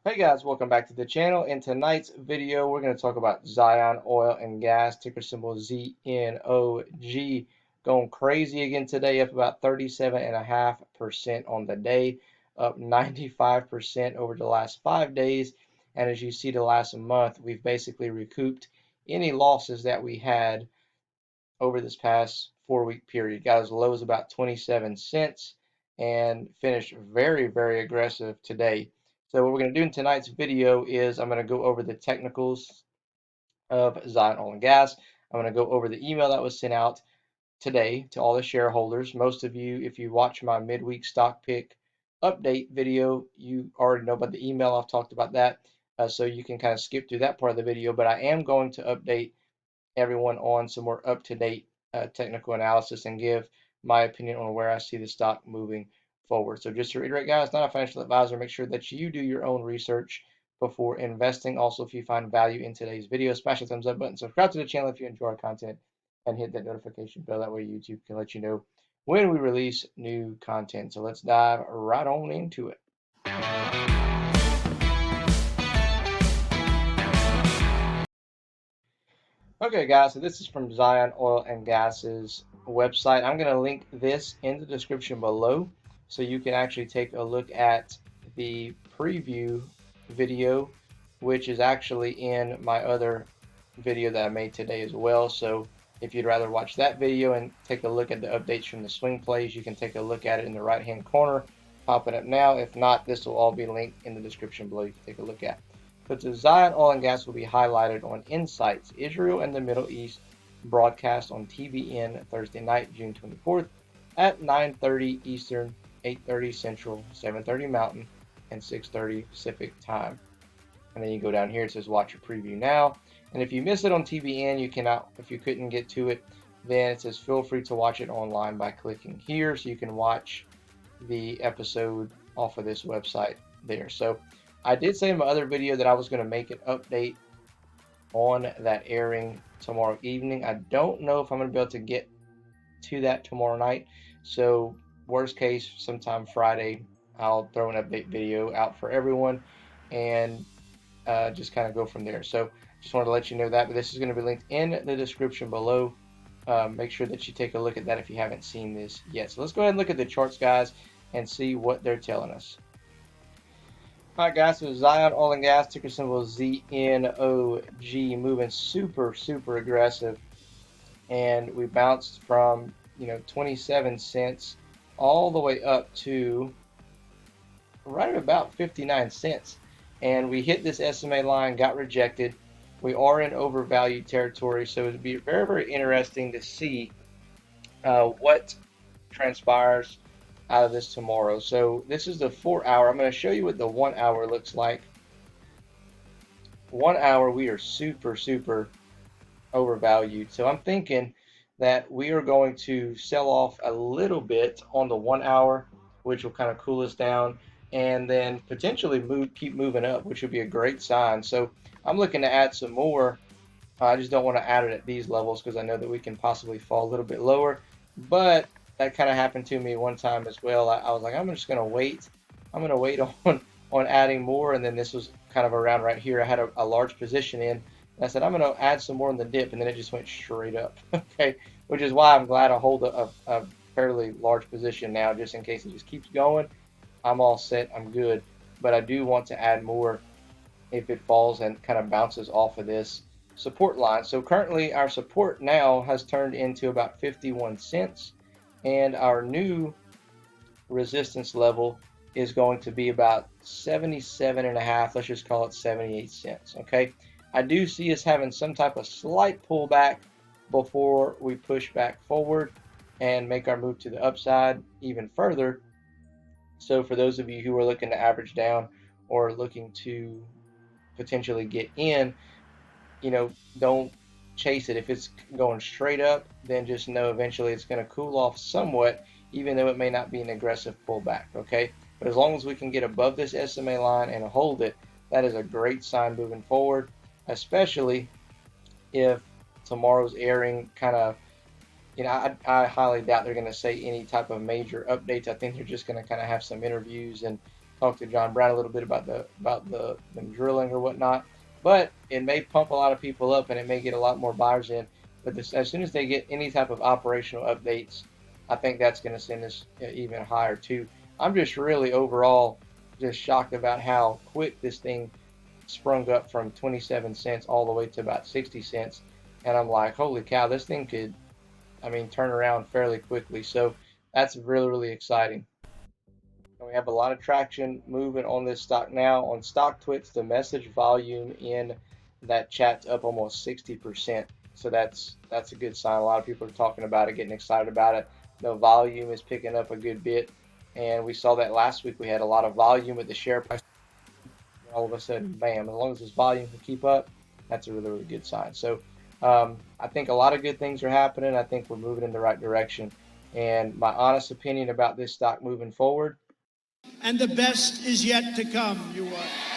Hey guys, welcome back to the channel. In tonight's video, we're going to talk about Zion Oil and Gas, ticker symbol ZNOG, going crazy again today, up about 37.5% on the day, up 95% over the last 5 days. And as you see, the last month, we've basically recouped any losses that we had over this past 4 week period. Got as low as about 27 cents and finished very, very aggressive today. So what we're going to do in tonight's video is I'm going to go over the technicals of Zion Oil and Gas. I'm going to go over the email that was sent out today to all the shareholders. Most of you, if you watch my midweek stock pick update video, you already know about the email. I've talked about that. So you can kind of skip through that part of the video, but I am going to update everyone on some more up-to-date technical analysis and give my opinion on where I see the stock moving forward. So just to reiterate, guys, not a financial advisor. Make sure that you do your own research before investing. Also, if you find value in today's video, smash the thumbs up button. Subscribe to the channel if you enjoy our content, and hit that notification bell. That way YouTube can let you know when we release new content. So let's dive right on into it. Okay, guys, so this is from Zion Oil and Gas's website. I'm going to link this in the description below so you can actually take a look at the preview video, which is actually in my other video that I made today as well. So if you'd rather watch that video and take a look at the updates from the swing plays, you can take a look at it in the right-hand corner, popping up now. If not, this will all be linked in the description below. You can take a look at. But the Zion Oil and Gas will be highlighted on Insights, Israel and the Middle East, broadcast on TBN Thursday night, June 24th at 9:30 Eastern, 8:30 Central, 7:30 Mountain, and 6:30 Pacific time. And then you go down here, it says watch your preview now. And if you miss it on TBN, you cannot, if you couldn't get to it, then it says feel free to watch it online by clicking here, so you can watch the episode off of this website there. So I did say in my other video that I was going to make an update on that airing tomorrow evening. I don't know if I'm going to be able to get to that tomorrow night. So worst case, sometime Friday, I'll throw an update video out for everyone and just kind of go from there. So just wanted to let you know that. But this is going to be linked in the description below. Make sure that you take a look at that if you haven't seen this yet. So let's go ahead and look at the charts, guys, and see what they're telling us. All right, guys, so Zion Oil and Gas, ticker symbol ZNOG, moving super, super aggressive. And we bounced from, 27 cents all the way up to right at about 59 cents. And we hit this SMA line, got rejected. We are in overvalued territory, so it'd be very, very interesting to see what transpires out of this tomorrow. So this is the 4 hour. I'm going to show you what the 1 hour looks like. 1 hour, we are super, super overvalued. So I'm thinking that we are going to sell off a little bit on the 1 hour, which will kind of cool us down, and then potentially keep moving up, which would be a great sign. So I'm looking to add some more. I just don't want to add it at these levels because I know that we can possibly fall a little bit lower. But that kind of happened to me one time as well. I was like, I'm just going to wait. I'm going to wait on adding more. And then this was kind of around right here. I had a large position in. And I said, I'm going to add some more in the dip. And then it just went straight up. Okay. Which is why I'm glad I hold a fairly large position now, just in case it just keeps going. I'm all set. I'm good. But I do want to add more if it falls and kind of bounces off of this support line. So currently our support now has turned into about 51 cents, and our new resistance level is going to be about 77 and a half. Let's just call it 78 cents. Okay. I do see us having some type of slight pullback before we push back forward and make our move to the upside even further. So for those of you who are looking to average down or looking to potentially get in, don't chase it. If it's going straight up, then just know eventually it's going to cool off somewhat, even though it may not be an aggressive pullback, okay? But as long as we can get above this SMA line and hold it, that is a great sign moving forward, especially if tomorrow's airing kind of, I highly doubt they're going to say any type of major updates. I think they're just going to kind of have some interviews and talk to John Brown a little bit about the them drilling or whatnot. But it may pump a lot of people up and it may get a lot more buyers in. But as soon as they get any type of operational updates, I think that's going to send us even higher too. I'm just really overall just shocked about how quick this thing sprung up from 27 cents all the way to about 60 cents. And I'm like, holy cow, this thing could, I mean, turn around fairly quickly. So that's really, really exciting. And we have a lot of traction moving on this stock now. On StockTwits, the message volume in that chat's up almost 60%. So that's a good sign. A lot of people are talking about it, getting excited about it. The volume is picking up a good bit. And we saw that last week. We had a lot of volume at the share price. All of a sudden, bam, as long as this volume can keep up, that's a really, really good sign. So I think a lot of good things are happening. I think we're moving in the right direction. And my honest opinion about this stock moving forward. And the best is yet to come, you are.